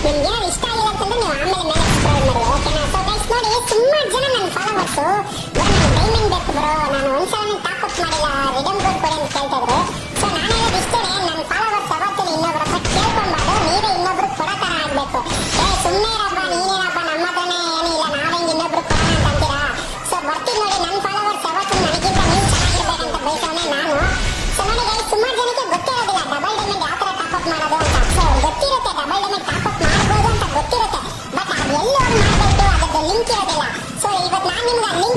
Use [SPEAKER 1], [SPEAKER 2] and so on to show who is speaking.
[SPEAKER 1] ನಿಮ್ಗೆ ಏನಾದ್ರು ಇಷ್ಟ ಆಗಿಲ್ಲ ಅಂತಂದ್ರೆ ನೀವು ಆಮೇಲೆ ಮೇಲೆ ಸ್ಕ್ರೋಲ್ ಮಾಡಿ ಓಕೆನಾ. ಸೊ ಗೈಸ್ ನೋಡಿ ಸುಮಾರು ಜನ ನನ್ನ ಫಾಲೋವರ್ಸ್ ಡೈಮಂಡ್ ಬೇಕು ಬ್ರೋ, ನಾನು ಒಂದ್ಸಲ ಟಾಪ್ ಅಪ್ ಮಾಡಿಲ್ಲ, ರಿಡಮ್ ಕೋಡ್ ಕೊಡಿ ಅಂತ ಕೇಳ್ತಾ ಇದ್ರು. ಸೊ ನಾನು ಹೇಳೋದು ಇಷ್ಟೇನೆ, ನನ್ನ ಫಾಲೋವರ್ಸ್ ಯಾವತ್ತೂ ಇನ್ನೊಬ್ರ ಹತ್ರ ಕೇಳ್ಕೊಂಬಾರ್ದು, ನೀವೇ ಇನ್ನೊಬ್ರು ಕೊಡೋ ತರ ಆಗ್ಬೇಕು. ಸುಮ್ಮನೆ ಇರಪ್ಪ, ನೀನೇನಪ್ಪ ನಮ್ಮ ಹತ್ರನೇ ಏನಿಲ್ಲ, ನಾವೆಂಗ್ ಇನ್ನೊಬ್ರು ಕೊಡೋಣ ಅಂತ ಅಂತೀರಾ. ಸೊ ಬರ್ತೀನಿ ನೋಡಿ, ನನ್ನ ಫಾಲೋವರ್ಸ್ ಯಾವತ್ತೂ ನನಗಿಂತ ನೀವು ಚೆನ್ನಾಗಿರ್ಬೇಕಂತ ಬಯಸೋನೆ ನಾನು. ಸೊ ನೋಡಿ ಗೈಸ್ ಸುಮಾರು ಜನಕ್ಕೆ ಗೊತ್ತಿರೋದಿಲ್ಲ ಡಬಲ್ ಡೈಮಂಡ್ ಯಾವ ತರ ಟಾಪ್ ಅಪ್ ಮಾಡೋದು ಅಂತ. ಸೊ ಗೊತ್ತಿರುತ್ತೆ ಡಬಲ್ ಡೈಮಂಡ್ ಟಾಪ್ ಅಪ್ ಮಾಡ್ಬೋದು ಅಂತ ಗೊತ್ತಿರುತ್ತೆ, ಬಟ್ ಅದು ಎಲ್ಲೋಗಿ ಮಾಡಬೇಕು ಅದಕ್ಕೆ ಲಿಂಕ್ ಇರೋದಿಲ್ಲ. ಸೊ ಇವತ್ತು ನಾನು ನಿಮ್ಗೆ ಲಿಂಕ್